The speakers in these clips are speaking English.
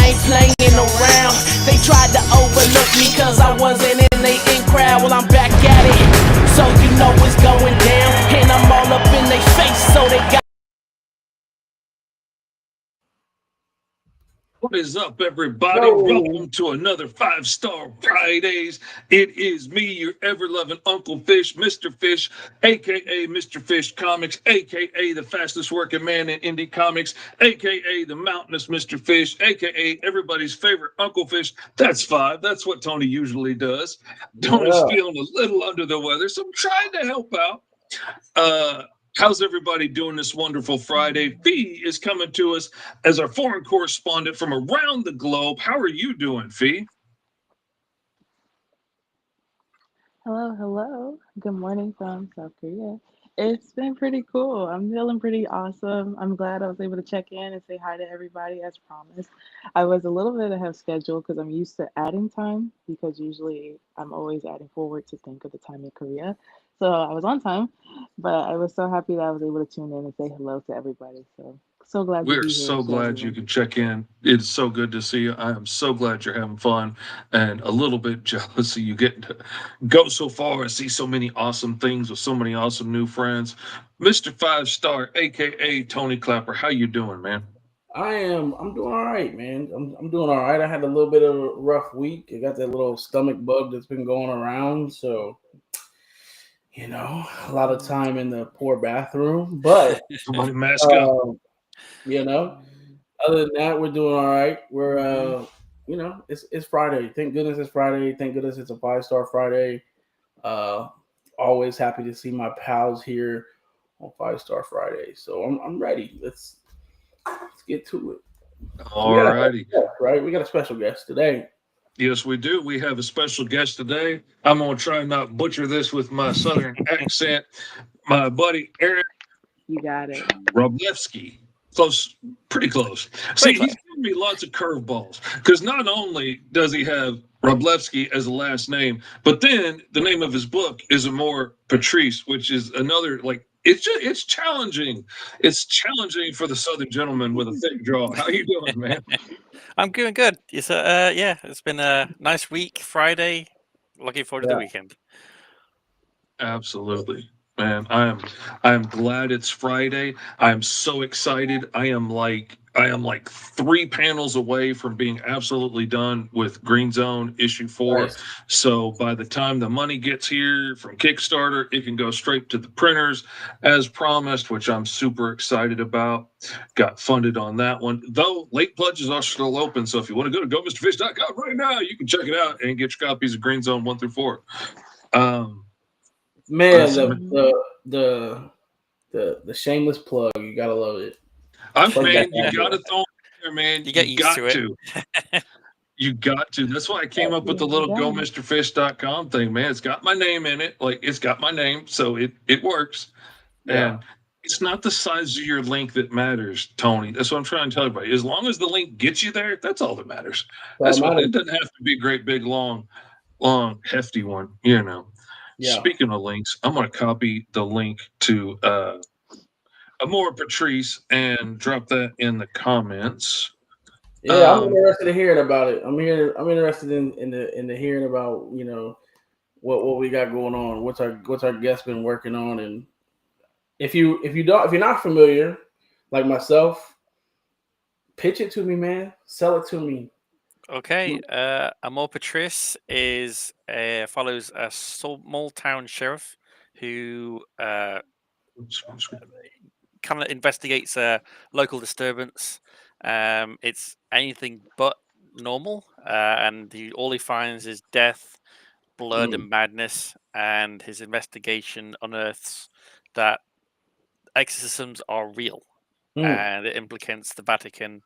ain't playing around. They tried to overlook me cause I wasn't in the in crowd. Well, I'm back at it, so you know it's going down. And I'm all up in their face, so they got. What is up, everybody? Yo, Welcome to another Five-Star Fridays. It is me, your ever-loving Uncle Fish, Mr. Fish, a.k.a. Mr. Fish Comics, a.k.a. the fastest working man in indie comics, a.k.a. the mountainous Mr. Fish, a.k.a. everybody's favorite Uncle Fish. That's five. That's what Tony usually does. Tony's yeah. feeling a little under the weather, so I'm trying to help out. Uh, How's everybody doing this wonderful Friday? Fee is coming to us as our foreign correspondent from around the globe. How are you doing, Fee? Hello, hello. Good morning from South Korea. It's been pretty cool. I'm feeling pretty awesome. I'm glad I was able to check in and say hi to everybody as promised. I was a little bit ahead of schedule because I'm used to adding time because usually I'm always adding forward to think of the time in Korea. So I was on time, but I was so happy that I was able to tune in and say hello to everybody. So glad to We're be here so to glad you everyone. can check in. It's so good to see you. I am so glad you're having fun and a little bit jealous of you getting to go so far and see so many awesome things with so many awesome new friends. Mr. Five Star, aka Tony Clapper, how you doing, man? I'm doing all right, man. I'm doing all right. I had a little bit of a rough week. I got that little stomach bug that's been going around, so a lot of time in the poor bathroom. But Somebody mask up. um, you know, other than that, we're doing all right. We're it's Friday. Thank goodness it's Friday. Thank goodness it's a 5-star Friday. Uh, Always happy to see my pals here on 5-star Friday. So I'm ready. Let's get to it. We All got a righty. special guest, right? We got a special guest today. Yes, we do. We have a special guest today. I'm going to try and not butcher this with my southern accent. My buddy Eric You got it. Wroblewski. Close, pretty close. See, Pretty close. he's giving me lots of curveballs because not only does he have Wroblewski as a last name, but then the name of his book is a more Patrice, which is another it's challenging. It's challenging for the southern gentleman with a thick jaw. How you doing, man? I'm doing good. It's been a nice week. Friday. Looking forward to the Yeah. weekend. Absolutely. Man, I am glad it's Friday. I am so excited. I am like 3 panels away from being absolutely done with Green Zone issue 4. Nice. So by the time the money gets here from Kickstarter, it can go straight to the printers as promised, which I'm super excited about. Got funded on that one. Though late pledges are still open. So if you want to go to gomrfish.com right now, you can check it out and get your copies of Green Zone 1 through 4. Man, Listen, the shameless plug. You gotta love it. I'm Plug man, that you bad boy. gotta throw it in there, man. You get You used got to it. to. You got to. That's why I came up with the little Yeah. gomrfish.com thing, man. It's got my name in it. Like it's got my name, so it works. Yeah. And it's not the size of your link that matters, Tony. That's what I'm trying to tell everybody. As long as the link gets you there, that's all that matters. That's what it doesn't have to be a great big long hefty one, Yeah. Speaking of links, I'm gonna copy the link to Amora Patrice and drop that in the comments. Yeah, I'm interested in hearing about it. I'm interested in the hearing about what we got going on. What's our guest been working on, and if you're not familiar, like myself, pitch it to me, man. Sell it to me. Okay. Amor Patrice is follows a small town sheriff who kind of investigates a local disturbance. It's anything but normal, and all he finds is death, blood, and madness. And his investigation unearths that exorcisms are real, and it implicates the Vatican,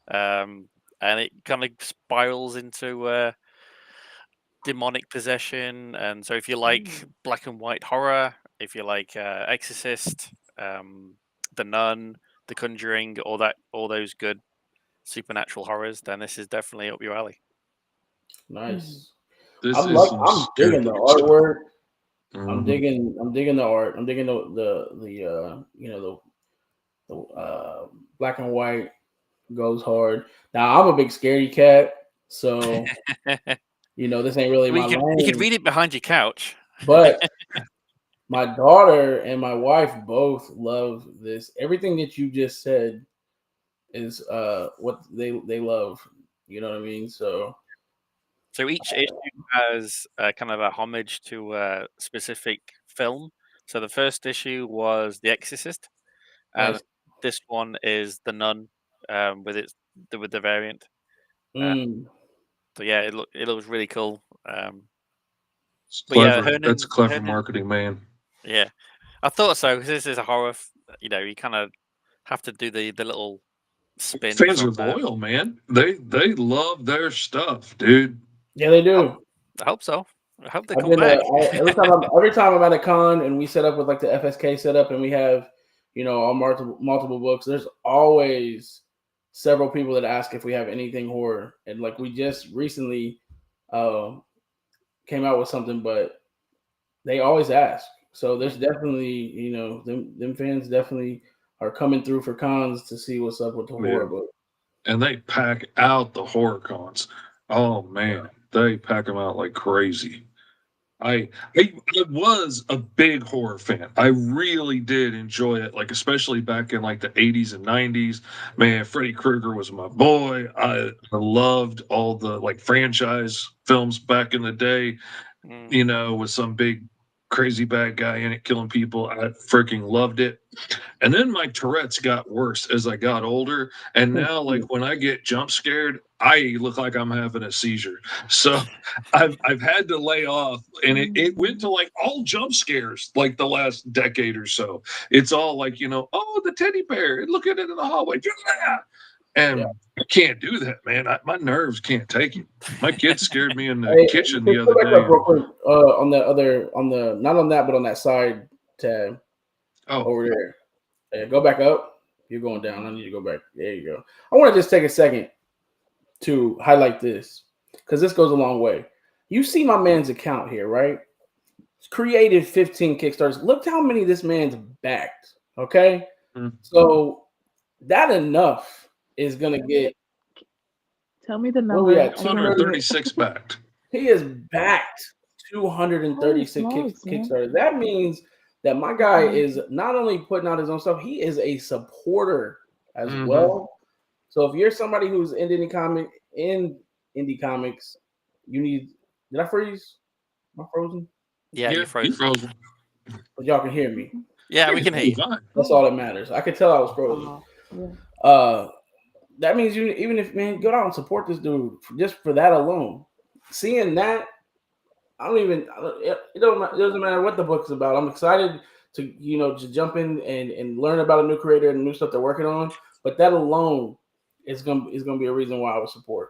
and it kind of spirals into demonic possession. And so, if you like black and white horror, if you like Exorcist, The Nun, The Conjuring, all those good supernatural horrors, then this is definitely up your alley. Nice. This I'm is some digging the stupid stuff. artwork. I'm Mhm. digging the art. I'm digging the black and white goes hard. Now I'm a big scaredy cat, so this ain't really my You could lane. read it behind your couch. But my daughter and my wife both love this. Everything that you just said is what they love. You know what I mean? So each issue has kind of a homage to a specific film. So the first issue was The Exorcist, and nice. this one is The Nun, with the variant. Mm. So yeah, it looks really cool. But yeah, That's clever marketing, man. Yeah, I thought so because this is a horror. You kind of have to do the little spin Fans are from. loyal, man. They love their stuff, dude. Yeah, they do. I hope so. I hope they I've come been back. every time I'm at a con and we set up with like the FSK setup and we have all multiple books. There's always several people that ask if we have anything horror, and like we just recently came out with something, but they always ask. So there's definitely them fans definitely are coming through for cons to see what's up with the horror book. And they pack out the horror cons. Oh man, they pack them out like crazy. I was a big horror fan. I really did enjoy it, like especially back in like the 80s and 90s. Man, Freddy Krueger was my boy. I loved all the like franchise films back in the day, with some big crazy bad guy in it killing people. I freaking loved it. And then my Tourette's got worse as I got older. And now, like when I get jump scared, I look like I'm having a seizure. So I've had to lay off, and it went to like all jump scares like the last decade or so. It's all like, oh, the teddy bear, look at it in the hallway. And I can't do that, man. My nerves can't take it. My kid scared me in the kitchen the other day. Real quick, on the not on that, but on that side tab over there. Yeah, go back up. You're going down. I need to go back. There you go. I want to just take a second to highlight this because this goes a long way. You see my man's account here, right? He's created 15 Kickstarters. Look how many this man's backed. Okay, so that enough is gonna get. Tell me the number. We at 236 backed. He is backed 236 Kickstarters. That means that my guy is not only putting out his own stuff, he is a supporter as well. So if you're somebody who's in indie comics, you need. Did I freeze? Am I frozen? Yeah, you're frozen. But y'all can hear me. Yeah, we can hear you. That's all that matters. I could tell I was frozen. That means even if go out and support this dude just for that alone. Seeing that, it doesn't matter what the book's about. I'm excited to jump in and learn about a new creator and new stuff they're working on. But that alone is gonna be a reason why I would support.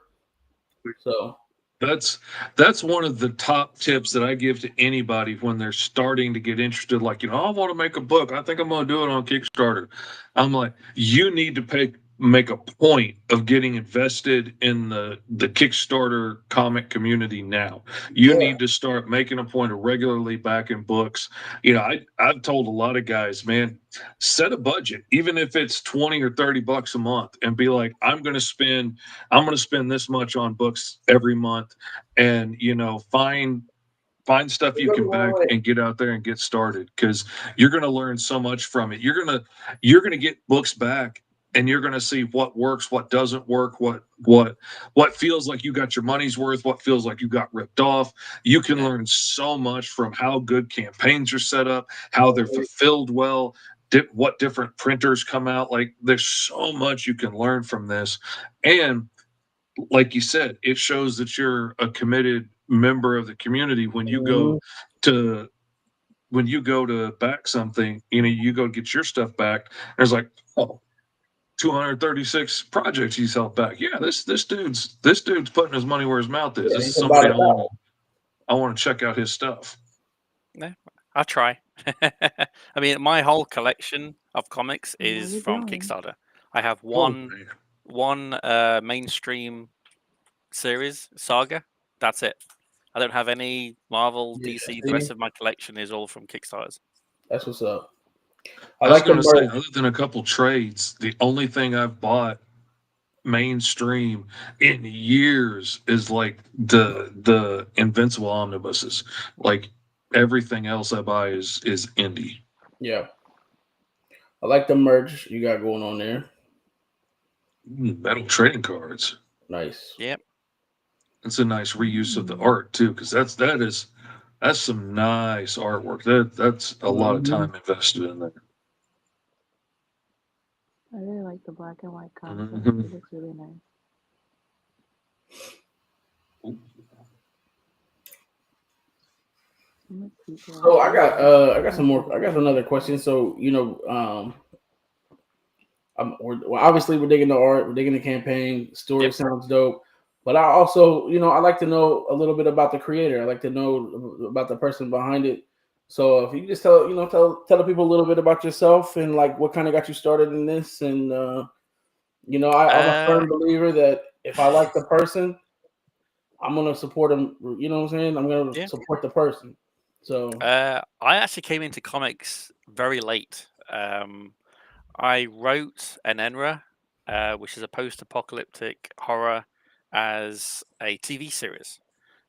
So that's one of the top tips that I give to anybody when they're starting to get interested. Like, I want to make a book. I think I'm going to do it on Kickstarter. I'm like, you need to make a point of getting invested in the Kickstarter comic community now. You need to start making a point of regularly backing books. I've told a lot of guys, man, set a budget, even if it's 20 or 30 bucks a month, and be like, I'm going to spend this much on books every month, and find stuff you can back and get out there and get started, because you're going to learn so much from it. You're going to get books back, and you're going to see what works, what doesn't work, what feels like you got your money's worth, what feels like you got ripped off. You can learn so much from how good campaigns are set up, how they're fulfilled well, what different printers come out. Like, there's so much you can learn from this. And like you said, it shows that you're a committed member of the community when you go to back something. You go get your stuff back. There's like, 236 projects he's helped back. Yeah, this dude's putting his money where his mouth is. This is somebody I want to check out his stuff. Yeah, I'll try. I mean, my whole collection of comics is from Kickstarter. I have one mainstream series, Saga. That's it. I don't have any Marvel, DC. The rest of my collection is all from Kickstarters. That's what's up. I was going to say, other than a couple trades, the only thing I've bought mainstream in years is like the Invincible omnibuses. Like everything else I buy is indie. Yeah, I like the merch you got going on there. Metal trading cards. Nice. Yep. It's a nice reuse of the art too, because that's some nice artwork. That's a lot of Mhm. time invested in there. I really like the black and white concept. Hmm. It looks really nice. I'm a people. So I got some Like more. I got another question. So well, obviously we're digging the art, we're digging the campaign. Story Yep. sounds dope, but I also, I like to know a little bit about the creator. I like to know about the person behind it. So if you could just tell the people a little bit about yourself and like what kind of got you started in this, and I'm a Uh, firm believer that if I like the person, I'm gonna support him. You know what I'm saying? I'm gonna yeah. support the person. So, I actually came into comics very late. I wrote an Enra, which is a post-apocalyptic horror, as a TV series,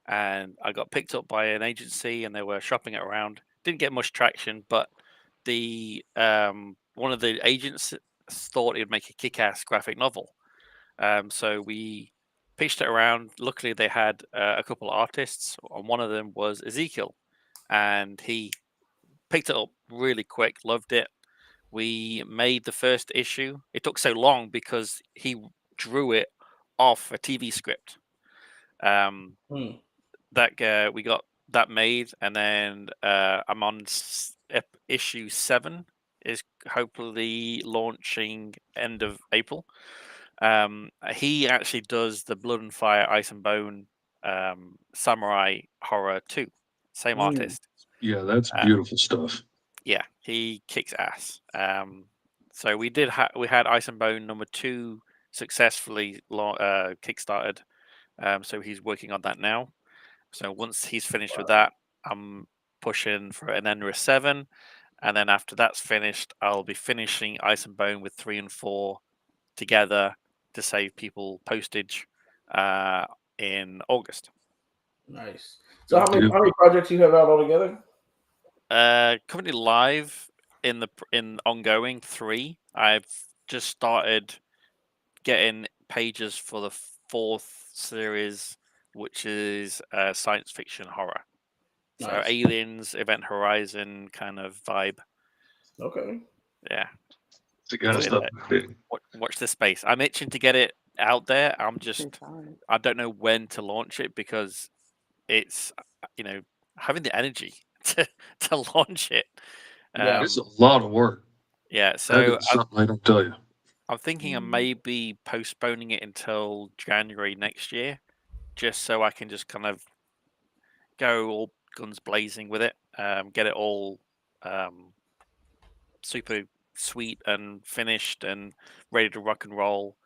and I got picked up by an agency, and they were shopping it around. Didn't get much traction, but the one of the agents thought it would make a kick-ass graphic novel. So we pitched it around. Luckily, they had a couple of artists, and one of them was Ezekiel, and he picked it up really quick, loved it. We made the first issue. It took so long because he drew it off a TV script. Um, hmm, that we got that made, and then I'm on issue 7 is hopefully launching end of April. He actually does the Blood and Fire, Ice and Bone samurai horror too. Same hmm, artist. Yeah, that's Uh, beautiful stuff. yeah, he kicks ass. So we had Ice and Bone number 2 successfully kickstarted. So he's working on that now. So once he's finished with that, I'm pushing for an Enra 7, and then after that's finished, I'll be finishing Ice and Bone with 3 and 4 together to save people postage uh, in August. nice. So Good deal. how many projects you have out altogether? Currently live in ongoing 3. I've just started getting pages for the 4th series, which is science fiction horror. So Nice. aliens, Event Horizon kind of vibe. Okay. Yeah. It's the kind of So stuff. Big. watch this space. I'm itching to get it out there. they solid. I don't know when to launch it because it's having the energy to launch it. Yeah. It's Um, a lot of work. yeah. That So is something I don't tell you. I'm thinking of Mm, maybe postponing it until January next year, just so I can just kind of go all guns blazing with it, get it all um, super sweet and finished and ready to rock and roll.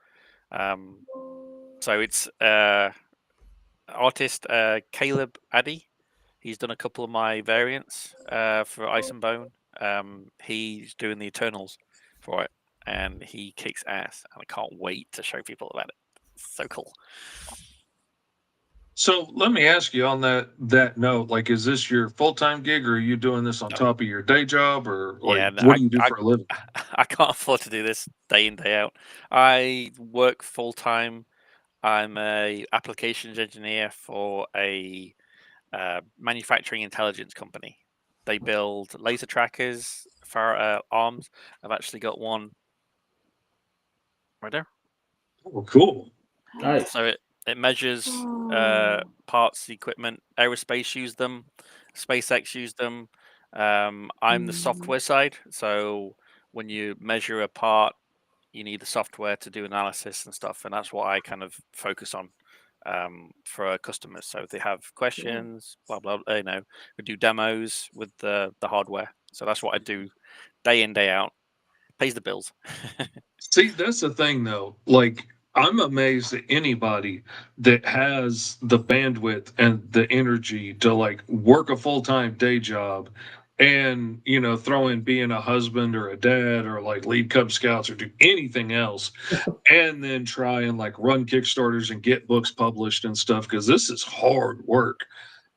Um, so it's artist Caleb Addy. He's done a couple of my variants for Ice and Bone. He's doing the Eternals for it, and he kicks ass. And I can't wait to show people about it. It's so cool. So let me ask you on that note, like, is this your full time gig, or are you doing this on No, top of your day job, or like, yeah, what do you do for a living? I can't afford to do this day in day out. I work full time. I'm a applications engineer for a manufacturing intelligence company. They build laser trackers for arms. I've actually got one right there. Oh, cool. Nice. So it measures oh. parts, equipment. Aerospace use them. SpaceX use them. I'm the Mm, software side. So when you measure a part, you need the software to do analysis and stuff, and that's what I kind of focus on for our customers. So if they have cool. questions, blah blah, we do demos with the hardware. So that's what I do day in day out. Pays the bills. See, that's the thing though. Like, I'm amazed at anybody that has the bandwidth and the energy to like work a full time day job and throw in being a husband or a dad or like lead Cub Scouts or do anything else, and then try and like run Kickstarters and get books published and stuff, because this is hard work.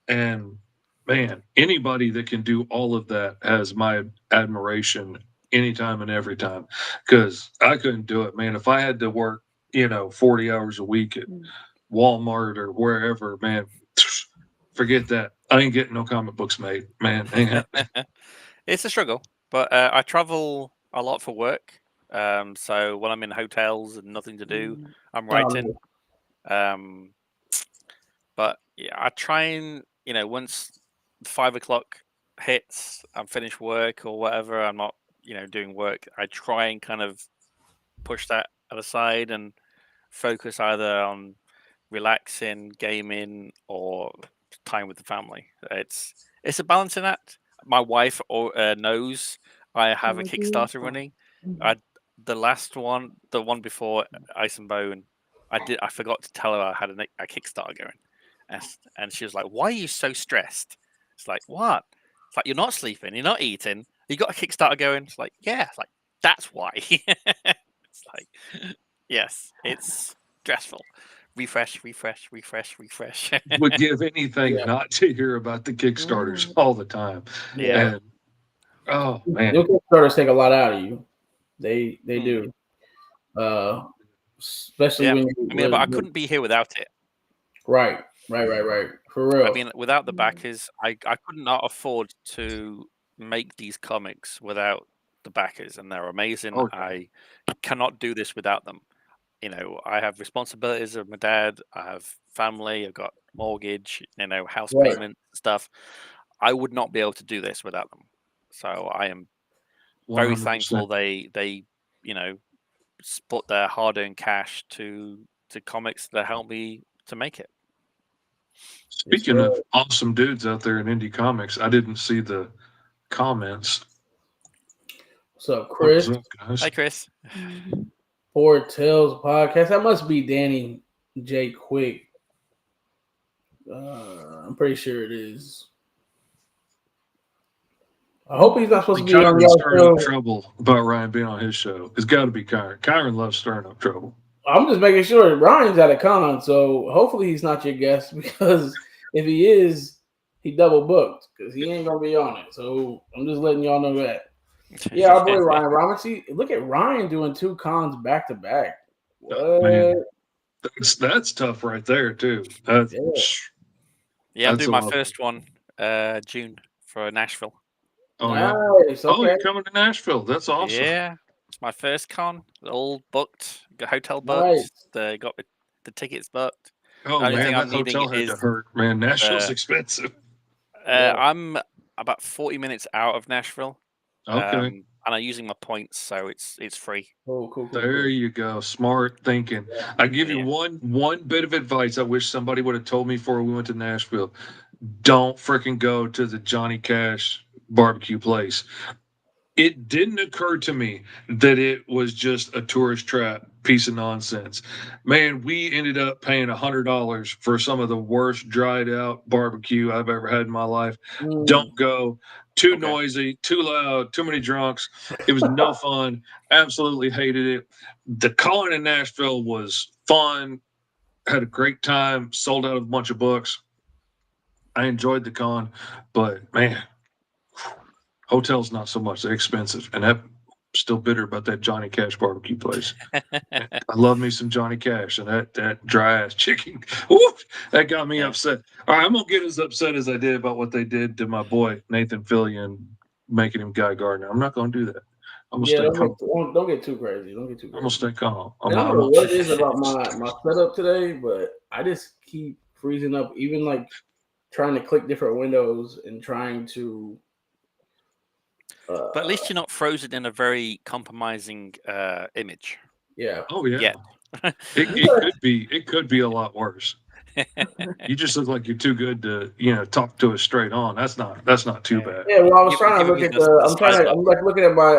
And man, anybody that can do all of that has my admiration anytime and every time, because I couldn't do it, man. If I had to work 40 hours a week at Walmart or wherever, man, forget that. I ain't getting no comic books made, man. Ain't happening. It's a struggle, but I travel a lot for work. So when I'm in hotels and nothing to do, I'm writing. But yeah, I try and once 5 o'clock hits, I'm finished work or whatever. I'm not doing work. I try and kind of push that aside and focus either on relaxing, gaming, or time with the family. It's a balancing act. My wife knows I have a Kickstarter running. The last one, the one before Ice and Bone, I forgot to tell her I had a Kickstarter going, and she was like, "Why are you so stressed?" It's like, "What?" It's like, "You're not sleeping, you're not eating, you got a Kickstarter going." It's like, "Yeah," it's like, "That's why." It's like, yes, it's stressful. Refresh. Would give anything not to hear about the Kickstarters all the time. Yeah. And, oh man, New Kickstarters take a lot out of you. They do. Especially when but I couldn't be here without it. Right. For real. I mean, without the backers, I could not afford to make these comics without the backers, and they're amazing. Okay. I cannot do this without them. I have responsibilities of my dad. I have family. I've got mortgage. House payment stuff. I would not be able to do this without them. So I am very 100%. thankful they put their hard-earned cash to comics that help me to make it. Speaking of awesome dudes out there in indie comics, I didn't see the comments. What's up, Chris? What's up, guys? Hi, Chris. Four Tales podcast. That must be Danny J. Quick. I'm pretty sure it is. I hope he's not supposed to be on Kyron's stirring up show. trouble about Ryan being on his show. It's got to be Kyron. Kyron loves stirring up trouble. I'm just making sure Ryan's at a con, so hopefully he's not your guest, because if he is, he double booked because he ain't gonna be on it. So I'm just letting y'all know that. Yeah, our boy Ryan Robinson. Look at Ryan doing 2 cons back to back. What? That's tough right there too. I'm doing my first one June for Nashville. Oh, nice. Yeah. Okay. Oh, you're coming to Nashville. That's awesome. Yeah, it's my first con. All booked. Got hotel booked. Nice. They got the tickets booked. Oh The only man, thing that I'm needing hotel had is to hurt. Man, Nashville's expensive. I'm about 40 minutes out of Nashville. Okay. And I'm using my points, so it's free. Cool. There you go. Smart thinking. I give you one bit of advice I wish somebody would have told me before we went to Nashville. Don't freaking go to the Johnny Cash barbecue place. It didn't occur to me that it was just a tourist trap piece of nonsense. Man, we ended up paying $100 for some of the worst dried out barbecue I've ever had in my life. Don't go. Too noisy, too loud, too many drunks. It was no fun. Absolutely hated it. The con in Nashville was fun. Had a great time. Sold out a bunch of books. I enjoyed the con, but man, hotels not so much. They're expensive, and I'm still bitter about that Johnny Cash barbecue place. I love me some Johnny Cash, and that dry ass chicken. That got me upset. All right, I'm gonna get as upset as I did about what they did to my boy Nathan Fillion, making him Guy Gardner. I'm not gonna do that. I'm gonna stay calm. Don't get too crazy. I'm gonna stay calm. I don't know what it is about my setup today, but I just keep freezing up. Even like trying to click different windows and trying to. But at least you're not frozen in a very compromising image. Yeah. Oh yeah. It could be a lot worse. You just look like you're too good to talk to us straight on. That's not too bad. Yeah. Well, I was trying to look at I'm like looking at my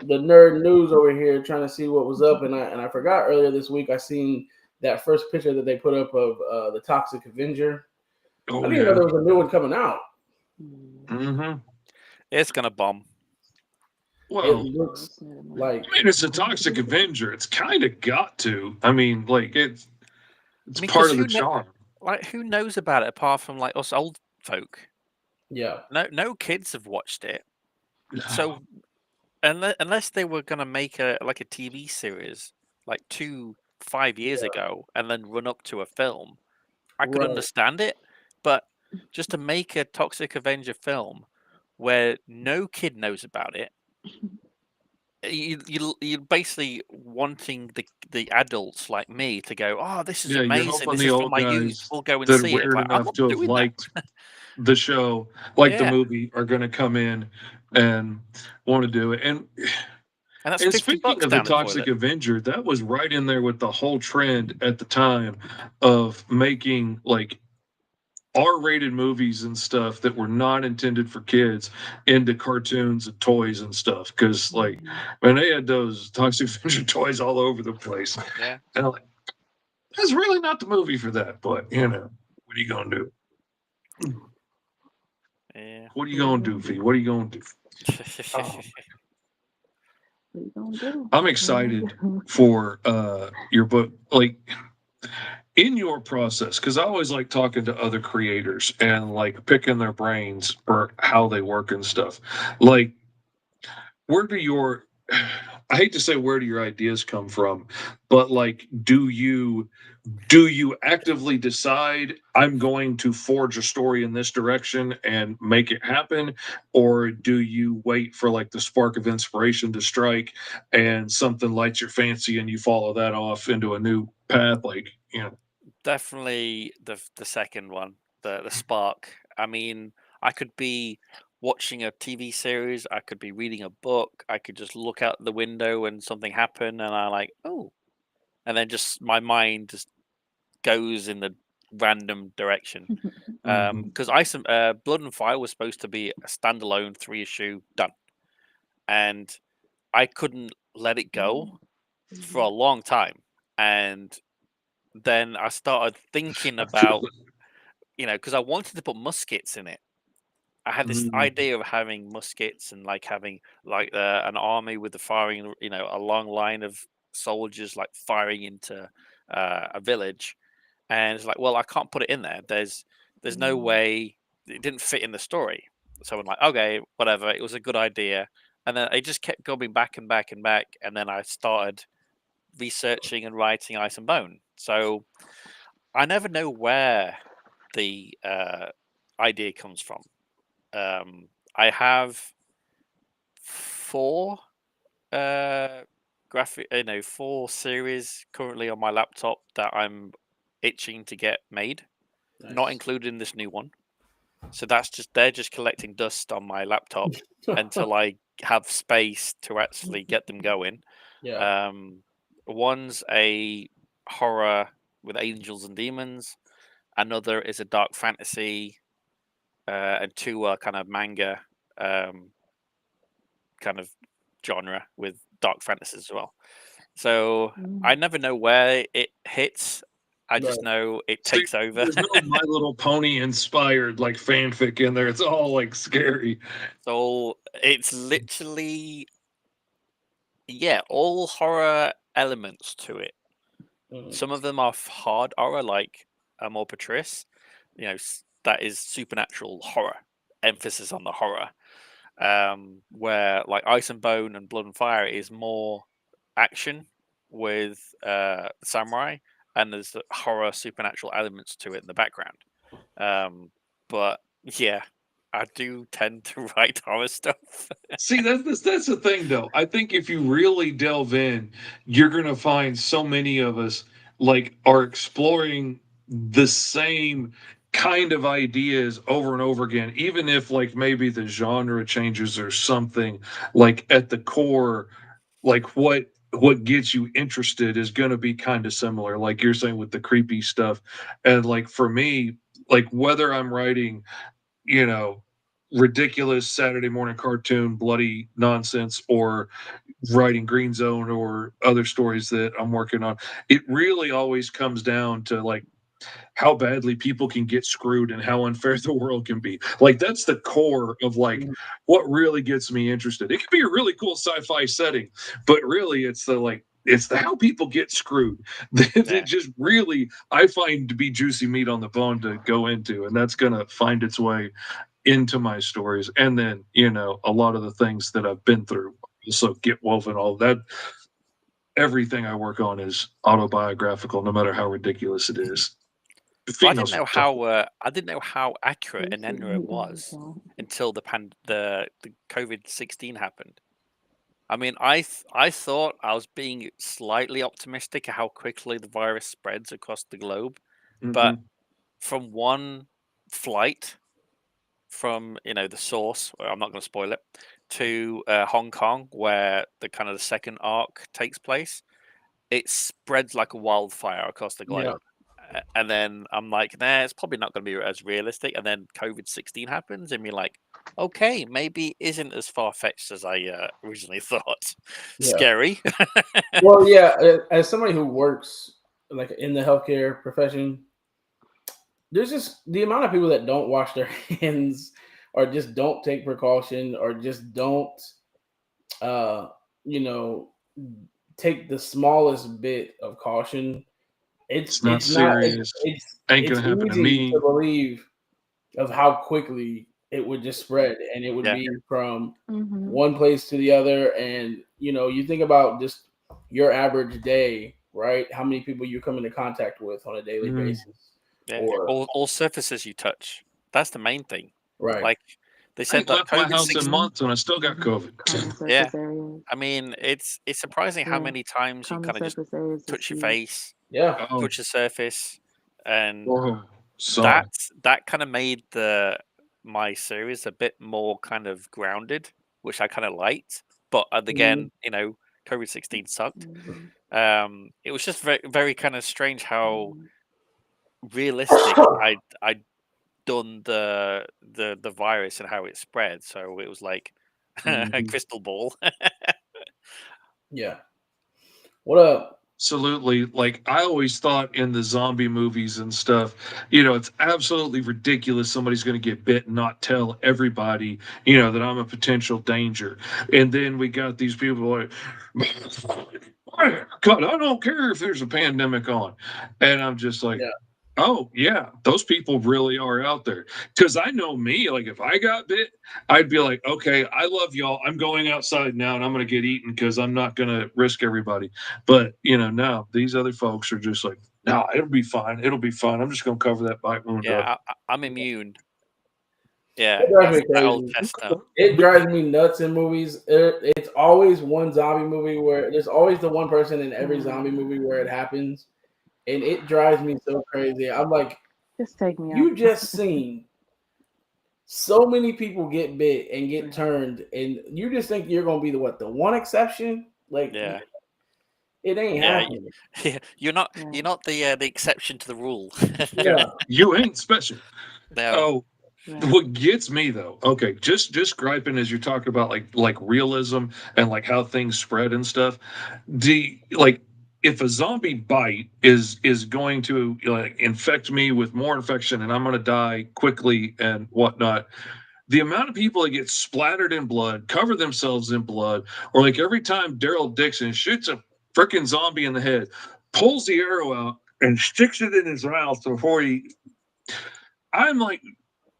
the nerd news over here, trying to see what was up, and I forgot earlier this week I seen that first picture that they put up of the Toxic Avenger. I didn't know there was a new one coming out. Mm-hmm. It's gonna bomb. It Well, looks like I mean, it's a Toxic Avenger. It's kind of got to. I mean, like it's I mean, part because of the charm. who knows about it apart from like us old folk? yeah, No kids have watched it. So unless they were gonna make a like a TV series like 5 years yeah, ago and then run up to a film, I could right. understand it. But just to make a Toxic Avenger film where no kid knows about it, you're basically wanting the adults like me to go, oh, this is Yeah, you're amazing. hoping This the is for old my youth. guys We'll go and that are see it. It's weird like I'm enough not to have doing that. liked the show, like the Yeah, movie, are going to come in and want to do it. and that's And 50 speaking bucks of the down the Toxic toilet. Avenger, that was right in there with the whole trend at the time of making like R-rated movies and stuff that were not intended for kids into cartoons and toys and stuff. Because like, man, they had those Toxic Avenger toys all over the place, Yeah, and I'm like, that's really not the movie for that. But what are you gonna do? yeah. What are you gonna do, V? What are you gonna do? Um, What you gonna do? I'm What you gonna excited do? for your book, like in your process, because I always like talking to other creators and like picking their brains for how they work and stuff. Like, where do your I hate to say where do your ideas come from, but like, do you actively decide I'm going to forge a story in this direction and make it happen, or do you wait for like the spark of inspiration to strike and something lights your fancy and you follow that off into a new path? Like, Definitely the second one, the spark. I mean, I could be watching a TV series, I could be reading a book, I could just look out the window and something happen, and I like, oh, and then just my mind just goes in the random direction. Because Blood and Fire was supposed to be a standalone 3 issue done, and I couldn't let it go for a long time, and then I started thinking I feel about, because I wanted to put muskets in it. I had this it. idea of having muskets and like having like an army with the firing, a long line of soldiers like firing into a village, and it's like, well, I can't put it in there. There's no way it didn't fit in the story. So I'm like, okay, whatever. It was a good idea, and then it just kept going back and back and back, and then I started researching and writing Ice and Bone. So I never know where the idea comes from. I have four four series currently on my laptop that I'm itching to get made, not nice. including this new one. So they're just collecting dust on my laptop until I have space to actually get them going. Yeah. Um, one's a horror with angels and demons. Another is a dark fantasy, and two are kind of manga, um, kind of genre with dark fantasy as well. So I never know where it hits. I Right. just know it See, takes over. there's no My Little Pony inspired like fanfic in there. It's all like scary. So it's literally, yeah, all horror elements to it. Mm. Some of them are hard horror, like Amor Patrice. That is supernatural horror, emphasis on the horror. Where like Ice and Bone and Blood and Fire is more action with samurai, and there's the horror supernatural elements to it in the background. But yeah, I do tend to write horror stuff. See, that's the thing though. I think if you really delve in, you're gonna find so many of us like are exploring the same kind of ideas over and over again, even if like maybe the genre changes or something, like at the core, like what gets you interested is going to be kind of similar, like you're saying with the creepy stuff. And like for me, like whether I'm writing, you know ridiculous Saturday morning cartoon bloody nonsense, or writing Green Zone or other stories that I'm working on, it really always comes down to like how badly people can get screwed and how unfair the world can be. Like that's the core of like what really gets me interested. It could be a really cool sci-fi setting, but really it's the like it's the how people get screwed that just really I find to be juicy meat on the bone to go into, and that's gonna find its way into my stories. And then a lot of the things that I've been through also get woven all that. Everything I work on is autobiographical, no matter how ridiculous it is. I didn't know how accurate an Enra was until the COVID-19 happened. I mean, I thought I was being slightly optimistic at how quickly the virus spreads across the globe, but from one flight from the source, I'm not going to spoil it, to Hong Kong, where the kind of the second arc takes place, it spreads like a wildfire across the globe. And then I'm like, nah, it's probably not going to be as realistic. And then COVID-19 happens, and you're like, okay, maybe it isn't as far fetched as I originally thought. Scary. Well, yeah, as somebody who works like in the healthcare profession, there's just the amount of people that don't wash their hands or just don't take precaution or just don't, take the smallest bit of caution. It's not serious. Ain't gonna happen to me. To believe of how quickly it would just spread, and it would be from one place to the other. And you think about just your average day, right? How many people you come into contact with on a daily basis? Yeah. Or all surfaces you touch. That's the main thing, right? Like they said, I left my house in months and I still got COVID. Yeah, I mean, it's surprising how many times you kind of just touch your face, touch the surface, and that kind of made my series a bit more kind of grounded, which I kind of liked. But again, COVID-19 sucked. It was just very, very kind of strange how realistic I'd done the virus and how it spread. So it was like a crystal ball. Yeah. What up? Absolutely. Like I always thought in the zombie movies and stuff, it's absolutely ridiculous somebody's going to get bit and not tell everybody, that I'm a potential danger. And then we got these people like, God, I don't care if there's a pandemic on. And I'm just like, oh yeah, those people really are out there. Because I know me, like if I got bit, I'd be like, okay, I love y'all. I'm going outside now and I'm gonna get eaten because I'm not gonna risk everybody. But now these other folks are just like, no, it'll be fine. It'll be fine. I'm just gonna cover that bite wound up. I'm immune. Yeah, it drives me nuts in movies. It's always one zombie movie where there's always the one person in every zombie movie where it happens. And it drives me so crazy. I'm like, just take me out. You just seen so many people get bit and get turned, and you just think you're gonna be the one exception? Like, it ain't happening. Yeah. You're not the exception to the rule. You ain't special. No. Oh. What gets me though, okay, just griping as you're talking about like realism and like how things spread and stuff. If a zombie bite is going to infect me with more infection and I'm going to die quickly and whatnot, the amount of people that get splattered in blood, cover themselves in blood, or like every time Daryl Dixon shoots a freaking zombie in the head, pulls the arrow out and sticks it in his mouth before I'm like,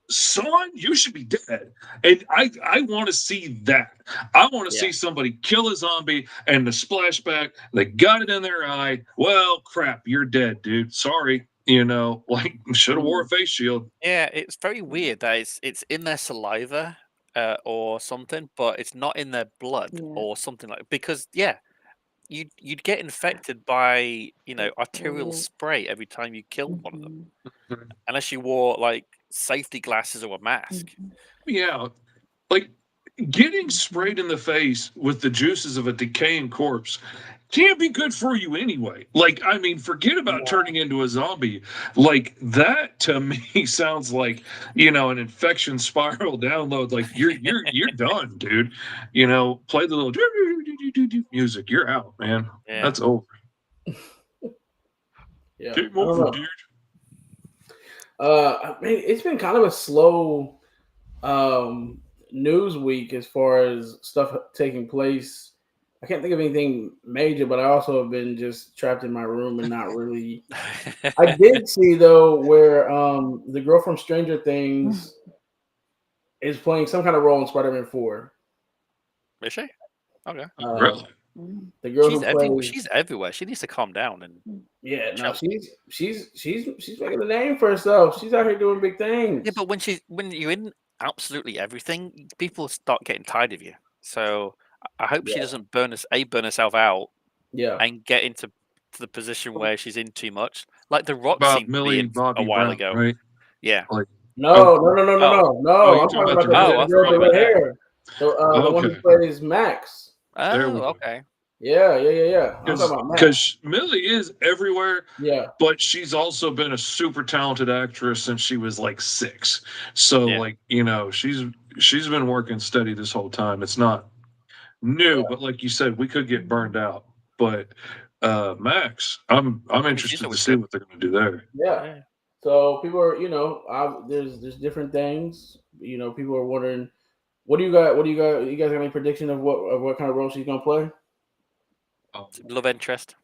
son, you should be dead. And I want to see that. I want to see somebody kill a zombie and the splashback, they got it in their eye. Well, crap, you're dead, dude. Sorry. Like should have wore a face shield. Yeah, it's very weird that it's in their saliva or something, but it's not in their blood or something because you'd get infected by arterial spray every time you killed one of them, unless you wore like safety glasses or a mask. Yeah, like getting sprayed in the face with the juices of a decaying corpse can't be good for you anyway. Like, I mean, forget about turning into a zombie. Like that to me sounds like an infection spiral download. Like you're done, dude. Play the little music. You're out, man. That's over. Yeah. Game over, dude. I mean, it's been kind of a slow news week as far as stuff taking place. I can't think of anything major, but I also have been just trapped in my room and not really. I did see though where the girl from Stranger Things is playing some kind of role in Spider-Man 4. Is she? Okay. Really? The girl She's who everywhere. plays, She's everywhere. She needs to calm down and yeah, no, chill. she's making a name for herself. She's out here doing big things. Yeah, but when you're in absolutely everything, people start getting tired of you. So I hope she Yeah. doesn't burn herself out Yeah, and get into the position where she's in too much. Like The Rock About seemed to be Millie in a Bobby while Brown, ago. right? Yeah. Like, no, okay. no. you're I'm talking talking about about the Oh, the I girl thought with you red meant her. hair, the one who Okay. plays Max. There we Oh, go. okay. Yeah. I'm talking about Max. Because Millie is everywhere, Yeah, but she's also been a super talented actress since she was like 6. So Yeah. like, she's been working steady this whole time. It's not new, but like you said, we could get burned out. But Max, I'm I mean, she's interested to always see good. what they're going to do there. yeah. Yeah. So people are, there's different things. People are wondering, what do you got? What do you got? You guys got any prediction of what kind of role she's gonna play? Um, Love interest.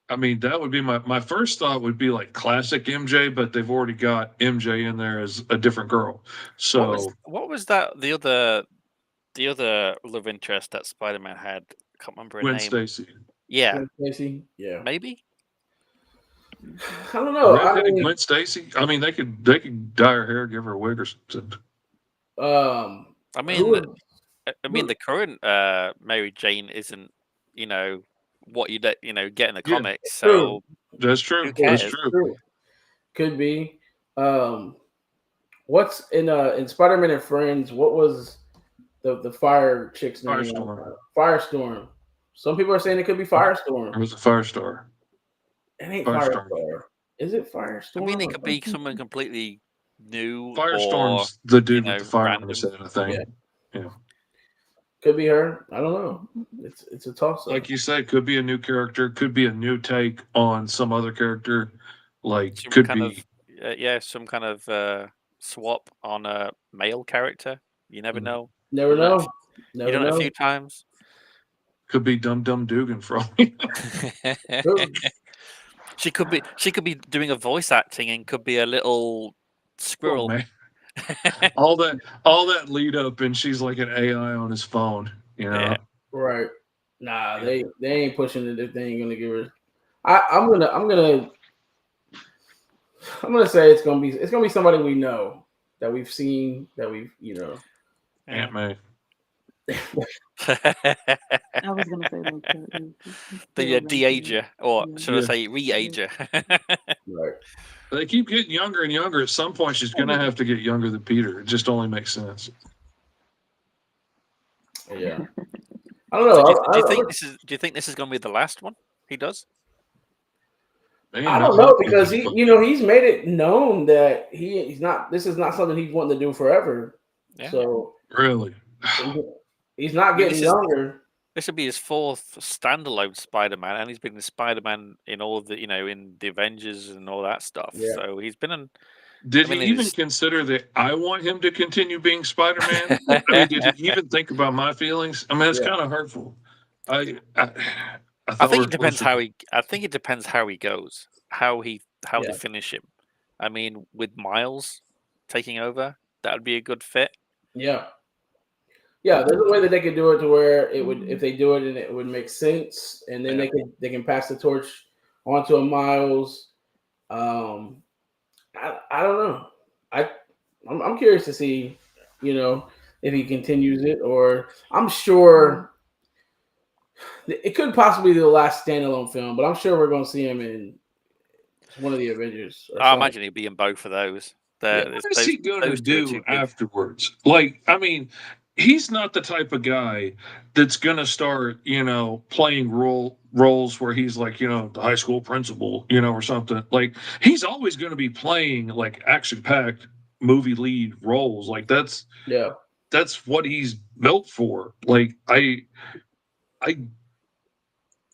I mean, that would be my first thought would be like classic MJ, but they've already got MJ in there as a different girl. So What was that the other love interest that Spider-Man had? I can't remember her Gwen name. Stacy, Yeah, Casey? Yeah. maybe. I don't know. I redheaded mean, Gwen Stacy. I mean, they could dye her hair, give her a wig or something. I mean, who is- the current Mary Jane isn't, what get in the Yeah, comics. true. So that's who true. That's cares? true. True. Could be. What's in Spider-Man and Friends? What was the fire chick's name? Firestorm. Firestorm. Some people are saying it could be It Firestorm. was a Firestar. It ain't Firestar. Firestar. Is it I Firestorm? mean, it could be someone completely new or Firestorm's the dude with the fire on random. his head, I think. Yeah. Yeah. Could be her. I don't know. It's a toss up. Like you said, could be a new character, could be a new take on some other character. Like Some could kind be of some kind of swap on a male character. You never know. Never You've done it a know. few- Never You've done it know. a few times. could be Dum Dum Dugan for all we know. True. She could be doing a voice acting and could be a little Oh, squirrel. man. all that lead up, and she's like an AI on his phone. Yeah. Right. Nah, Yeah. they ain't pushing it if they ain't gonna give her. I'm gonna say it's gonna be somebody we know that we've seen that we've Aunt May. I was gonna say like The de-ager, or should I Yeah. say re-ager? right. They keep getting younger and younger. At some point, she's gonna have to get younger than Peter. It just only makes sense. Yeah. I don't know. Do you think this is going to be the last one he does? Man, I don't know because he's made it known that he's not. This is not something he's wanting to do forever. Yeah. So really. he's not getting younger. This would be his 4th standalone Spider-Man, and he's been the Spider-Man in all of the in the Avengers and all that stuff. Yeah. So he's been in. Did he even consider that I want him to continue being Spider-Man? I mean, did he even think about my feelings? I mean, it's kind of hurtful. I think it depends how he. I think it depends how he goes, how they finish him. I mean, with Miles taking over, that would be a good fit. Yeah. Yeah, there's a way that they could do it to where it would, if they do it, and it would make sense, and then they can pass the torch onto a Miles. I don't know. I'm curious to see, if he continues it, or I'm sure it could possibly be the last standalone film, but I'm sure we're going to see him in one of the Avengers. I imagine he'd be in both of those. What is he going to do afterwards? Like, I mean, he's not the type of guy that's going to start, playing roles where he's like, the high school principal, or something. Like, he's always going to be playing like action-packed movie lead roles. Like, that's what he's built for. Like, I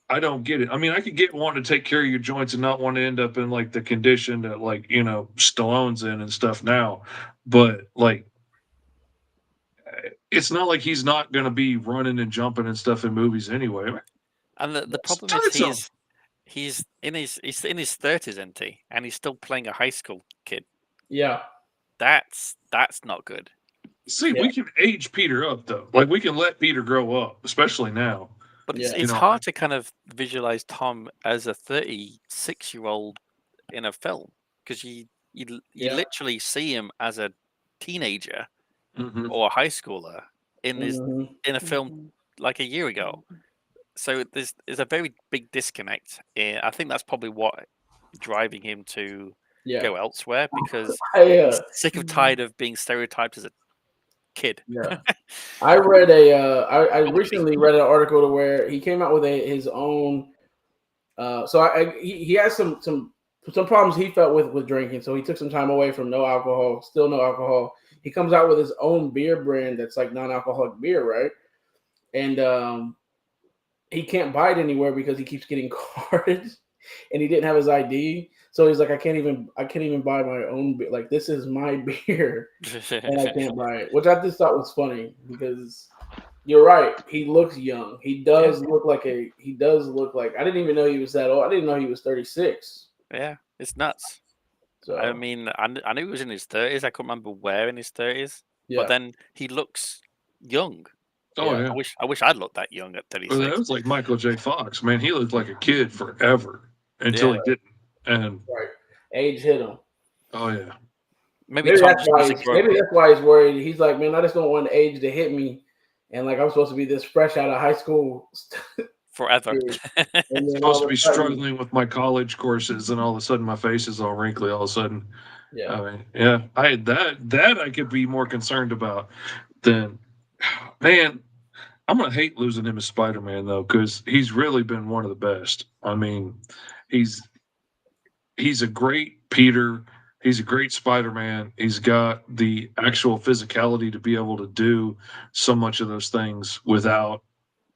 I don't get it. I mean, I could get wanting to take care of your joints and not want to end up in like the condition that like Stallone's in and stuff now, but like it's not like he's not going to be running and jumping and stuff in movies anyway. And the problem Start is some. he's in his 30s, isn't he? And he's still playing a high school kid. Yeah. That's not good. See, Yeah. we can age Peter up though. Like we can let Peter grow up, especially now. But Yeah. it's hard to kind of visualize Tom as a 36-year-old in a film because you Yeah. literally see him as a teenager Mhm. or a high schooler in Mhm. a film like a year ago. So there's a very big disconnect. I think that's probably what driving him to Yeah. go elsewhere because Yeah. he's sick of tired of being stereotyped as a kid. Yeah. I read I recently read an article to where he came out with his own. So he has some problems he felt with drinking. So he took some time away from no alcohol, still no alcohol. He comes out with his own beer brand that's like non-alcoholic beer, right? And he can't buy it anywhere because he keeps getting carded, and he didn't have his ID. So he's like, I can't even buy my own beer. Like, this is my beer, and I can't buy it, which I just thought was funny because you're right. He looks young. He does look like I didn't even know he was that old. I didn't know he was 36. Yeah, it's nuts. So I mean, I knew he was in his 30s. I couldn't remember where in his 30s. yeah. But then he looks young. Oh yeah. I wish I'd looked that young at 36. Well, that was like Michael J. Fox. Man, he looked like a kid forever until he didn't. And right, age hit him. oh yeah. Maybe that's why he's worried. He's like, man, I just don't want age to hit me, and like I'm supposed to be this fresh out of high school forever. I'm supposed to be struggling with my college courses, and all of a sudden my face is all wrinkly. All of a sudden, yeah. I mean, yeah, I had that I could be more concerned about than, man. I'm gonna hate losing him as Spider-Man though, because he's really been one of the best. I mean, he's a great Peter. He's a great Spider-Man. He's got the actual physicality to be able to do so much of those things without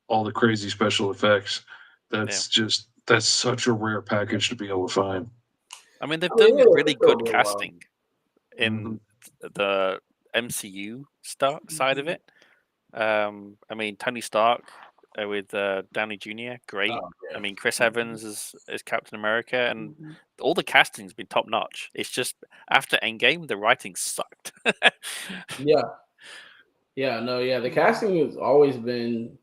all the crazy special effects. That's such a rare package to be able to find. I mean, they've done really good casting in the MCU side of it. I mean, Tony Stark with Downey Jr., great. Oh, yeah. I mean, Chris Evans is Captain America, and all the casting's been top notch. It's just after Endgame, the writing sucked. Yeah. The casting has always been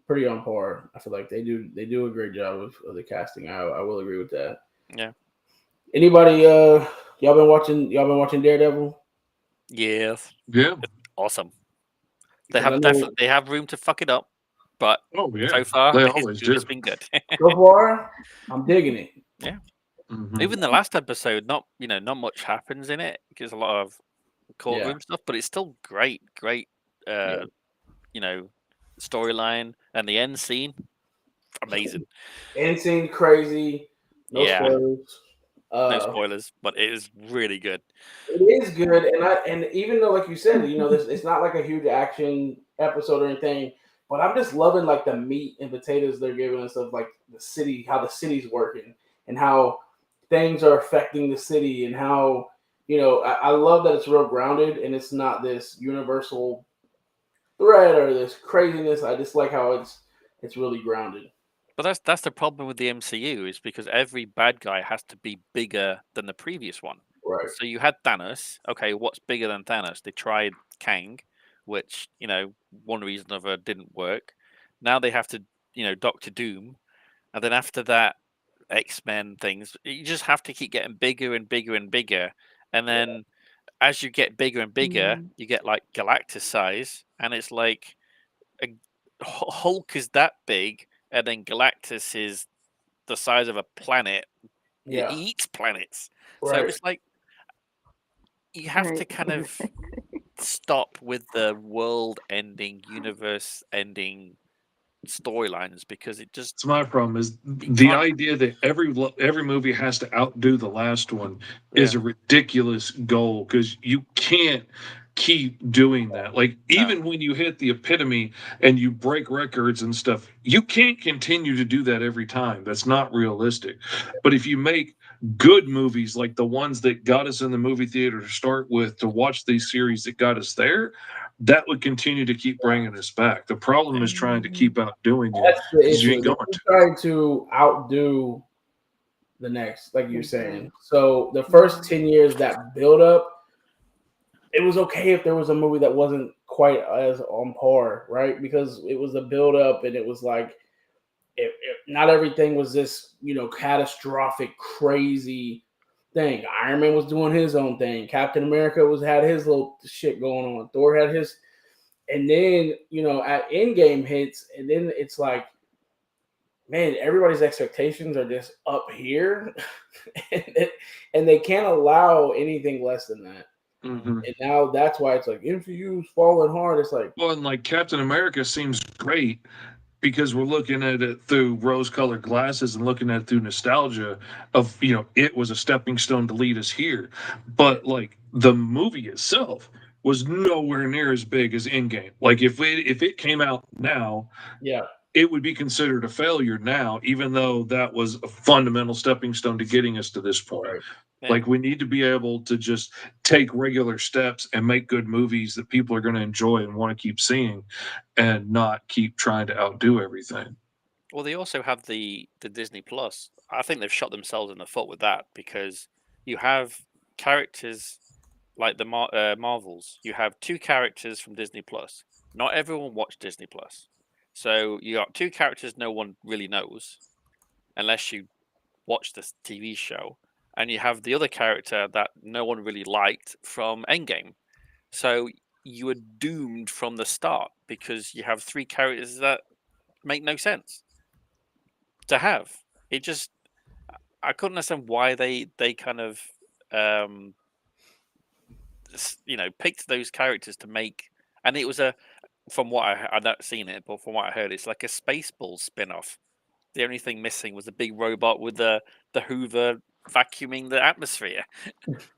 pretty on par. I feel like they do a great job of the casting. I will agree with that. Yeah. Anybody y'all been watching Daredevil? Yes. Yeah. It's awesome. They have room to fuck it up, but so far it's been good. So far, I'm digging it. Yeah. Mm-hmm. Even the last episode, not much happens in it because a lot of courtroom stuff, but it's still great storyline, and the end scene, amazing. End scene crazy. No spoilers. No spoilers, but it is really good. It is good, and even though, like you said, it's not like a huge action episode or anything, but I'm just loving like the meat and potatoes they're giving us of like the city, how the city's working, and how things are affecting the city, and how I love that it's real grounded and it's not this universal threat or this craziness. I just like how it's really grounded. But that's the problem with the MCU is because every bad guy has to be bigger than the previous one. Right. So you had Thanos. Okay, what's bigger than Thanos? They tried Kang, which one reason or other didn't work. Now they have to Doctor Doom, and then after that X-Men things. You just have to keep getting bigger and bigger and bigger, and then as you get bigger and bigger, you get like Galactus size, and it's like Hulk is that big. And then Galactus is the size of a planet. Yeah. He eats planets. Right. So it's like you have to kind of stop with the world-ending, universe-ending storylines because it just... It's my problem is the idea that every movie has to outdo the last one is a ridiculous goal because you can't keep doing that. Like, even when you hit the epitome and you break records and stuff, you can't continue to do that every time. That's not realistic. But if you make good movies like the ones that got us in the movie theater to start with, to watch these series that got us there, that would continue to keep bringing us back. The problem is trying to keep outdoing you. That's the You issue. ain't going You're to. trying to outdo the next, like you're saying. So the first 10 years, that build up, it was okay if there was a movie that wasn't quite as on par, right? Because it was a build up, and it was like not everything was this, catastrophic, crazy thing. Iron Man was doing his own thing. Captain America had his little shit going on. Thor had his, and then at Endgame hits, and then it's like, man, everybody's expectations are just up here, and they can't allow anything less than that. Mm-hmm. And now that's why it's like MCU's falling hard. It's like, Well, and like Captain America seems great because we're looking at it through rose-colored glasses and looking at it through nostalgia of, it was a stepping stone to lead us here. But like the movie itself was nowhere near as big as Endgame. Like if it came out now, yeah, it would be considered a failure now, even though that was a fundamental stepping stone to getting us to this point. right. Yeah. Like we need to be able to just take regular steps and make good movies that people are going to enjoy and want to keep seeing, and not keep trying to outdo everything. Well, they also have the Disney Plus. I think they've shot themselves in the foot with that, because you have characters like the Marvels. You have 2 characters from Disney Plus. Not everyone watched Disney Plus, so you got 2 characters no one really knows, unless you watch this TV show, and you have the other character that no one really liked from Endgame. So you are doomed from the start, because you have 3 characters that make no sense to have. It just, I couldn't understand why they kind of picked those characters to make, and it was from what I've not seen it, but from what I heard, it's like a Spaceballs spin-off. The only thing missing was a big robot with the Hoover vacuuming the atmosphere.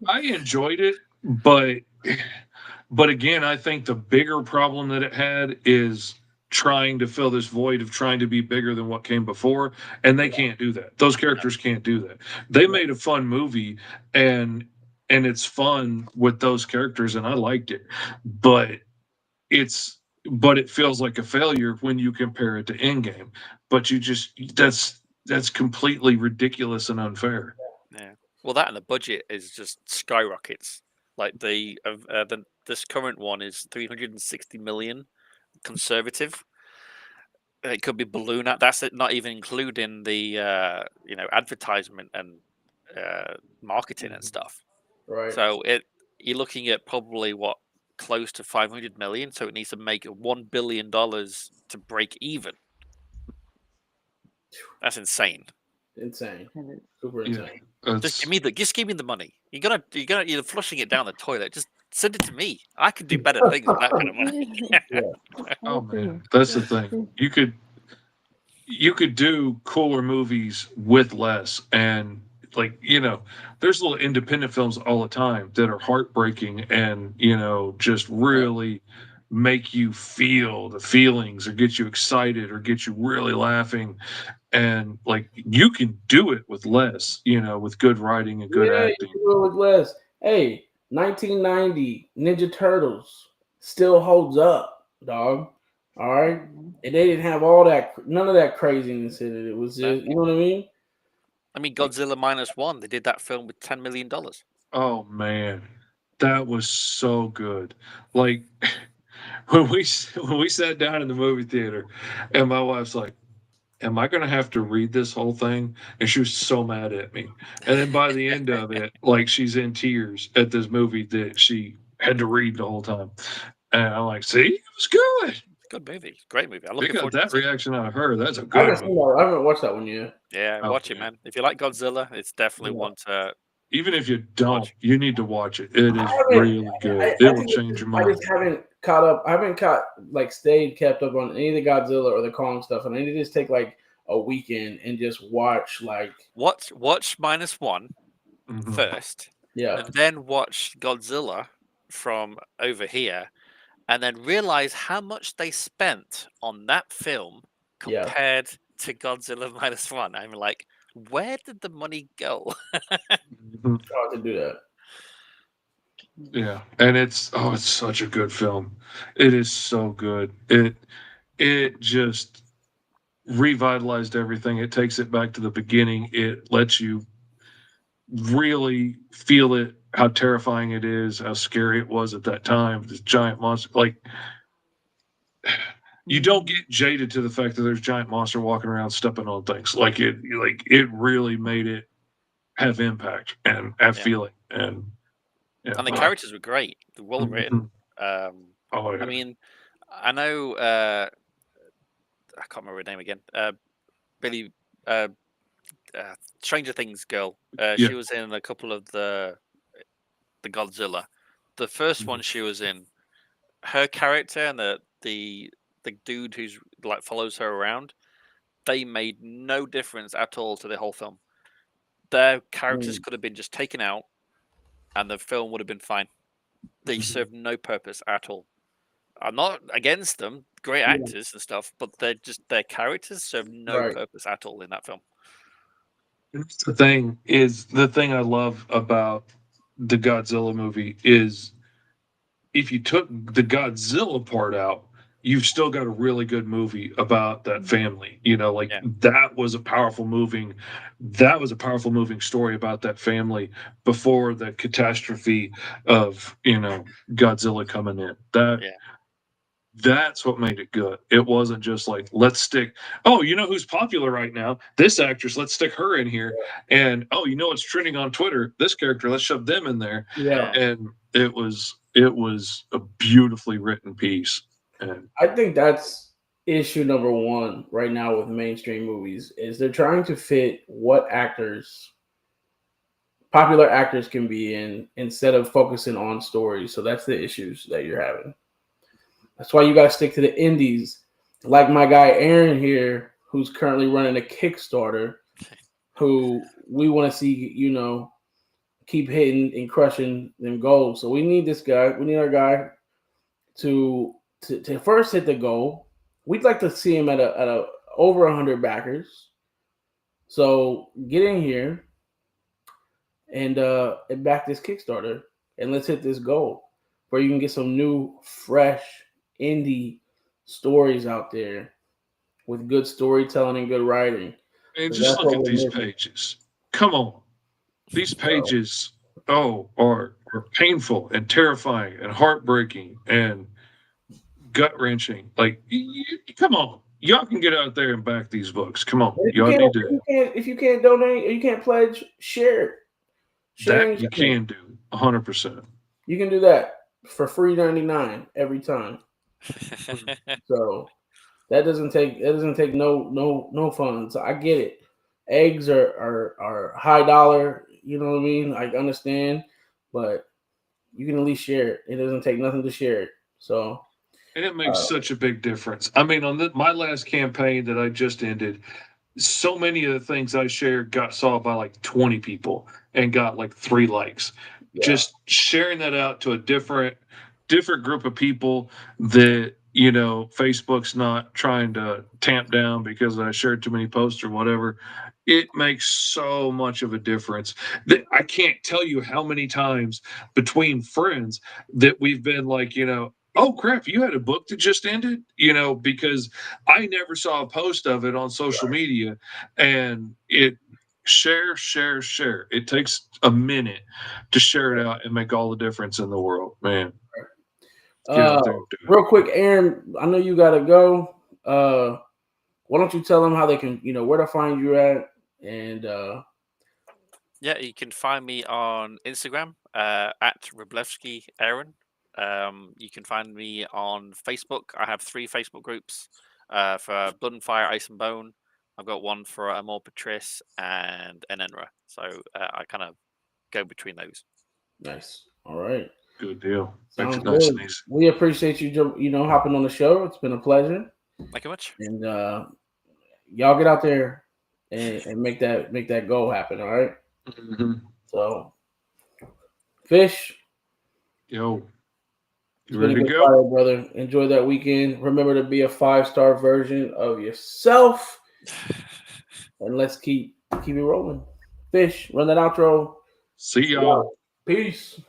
I enjoyed it, but again, I think the bigger problem that it had is trying to fill this void of trying to be bigger than what came before, and they can't do that. Those characters can't do that. They made a fun movie, and it's fun with those characters, and I liked it, but it feels like a failure when you compare it to Endgame. But that's completely ridiculous and unfair. Yeah. Well, that and the budget is just skyrockets. Like this current one is 360 million conservative. It could be balloon out. That's it, not even including the advertisement and marketing and stuff. Right. So you're looking at probably close to 500 million. So it needs to make $1 billion to break even. That's insane. Insane. And it's- Super insane. Just give me the money. You're flushing it down the toilet. Just send it to me. I could do better things with that kind of money. Oh man, that's the thing. You could do cooler movies with less, and there's little independent films all the time that are heartbreaking and just really make you feel the feelings or get you excited or get you really laughing, and like you can do it with less, with good writing and good acting. You can do it with less. Hey, 1990 Ninja Turtles still holds up, dog. All right, and they didn't have none of that craziness in it. It was just, you know what I mean? I mean, Godzilla -1. They did that film with $10 million. Oh man, that was so good. Like when we sat down in the movie theater, and my wife's like, "Am I going to have to read this whole thing?" And she was so mad at me. And then by the end of it, like she's in tears at this movie that she had to read the whole time. And I'm like, "See, it was good." Good movie. Great movie. I'm We looking got forward to that seeing it. reaction out of her. That's a I good haven't, movie. I haven't watched that one yet. Yeah, Oh, watch it, yeah. man. If you like Godzilla, it's definitely Yeah. one to. Even if you don't, Watch. you need to watch it. It is haven't- really good. I It will think change your I mind. just haven't caught up. I haven't kept up on any of the Godzilla or the Kong stuff, and I need to just take like a weekend and just watch Watch -1 Mhm. first, yeah. and then watch Godzilla from over here, and then realize how much they spent on that film Yeah. compared to Godzilla -1. I'm like, where did the money go? Mhm. It's hard to do that. Yeah, and it's such a good film. It is so good. It just revitalized everything. It takes it back to the beginning. It lets you really feel it, how terrifying it is, how scary it was at that time. This giant monster, like you don't get jaded to the fact that there's a giant monster walking around stepping on things. Like it really made it have impact and have Yeah. feeling. And yeah, And the characters were great. They're well written. Oh, yeah. I mean, I know I can't remember her name again. Billy, uh, Stranger Things girl. Yeah. She was in a couple of the Godzilla. The first one she was in, her character and the dude who's like follows her around, they made no difference at all to the whole film. Their characters could have been just taken out, and the film would have been fine. They served no purpose at all. I'm not against them, great actors and stuff, but their characters serve no Right. purpose at all in that film. That's the thing I love about the Godzilla movie is if you took the Godzilla part out, you've still got a really good movie about that family. Like Yeah. that was a powerful moving story about that family before the catastrophe of, Godzilla coming in. Yeah. That's what made it good. It wasn't just like, let's stick, oh, you know who's popular right now? This actress, let's stick her in here. And oh, you know what's trending on Twitter? This character, let's shove them in there. Yeah. And it was a beautifully written piece. And I think that's issue number one right now with mainstream movies is they're trying to fit what popular actors can be in instead of focusing on stories. So that's the issues that you're having. That's why you got to stick to the indies. Like my guy Aaron here, who's currently running a Kickstarter, who we want to see, keep hitting and crushing them goals. So we need this guy. We need our guy to first hit the goal. We'd like to see him at a over 100 backers. So get in here and back this Kickstarter, and let's hit this goal where you can get some new, fresh indie stories out there with good storytelling and good writing. And So just that's look what at we're these missing. pages. Come on. These pages, are painful and terrifying and heartbreaking and gut wrenching. Like, come on. Y'all can get out there and back these books. Come on. If Y'all need to. if you can't donate or you can't pledge, share it. That you can do 100%. You can do that for free 99 every time. So that doesn't take no funds. I get it. Eggs are high dollar, you know what I mean? I understand, but you can at least share it. It doesn't take nothing to share it. So And it makes such a big difference. I mean, on my last campaign that I just ended, so many of the things I shared got saw by like 20 people and got like 3 likes. yeah. Just sharing that out to a different group of people that Facebook's not trying to tamp down because I shared too many posts or whatever. It makes so much of a difference that I can't tell you how many times between friends that we've been like, oh crap, you had a book that just ended, because I never saw a post of it on social media, and it share. It takes a minute to share it out and make all the difference in the world, man. Get out there and do it. Real quick, Aaron, I know you gotta go. Why don't you tell them how they can, where to find you at? And yeah, you can find me on Instagram at Wroblewski Aaron. You can find me on Facebook. I have 3 Facebook groups for Blood and Fire, Ice and Bone. I've got one for Amor Patrice and Enenra. So I kind of go between those. nice. All right. Good deal. Sounds Makes it nice good. and easy. We appreciate you, hopping on the show. It's been a pleasure. Thank you much. And y'all get out there and make that goal happen. All right. Mm-hmm. So, Fish. Yo. It's been a good Friday, brother. Enjoy that weekend. Remember to be a 5-star version of yourself. And let's keep it rolling. Fish, run that outro. See y'all. Peace.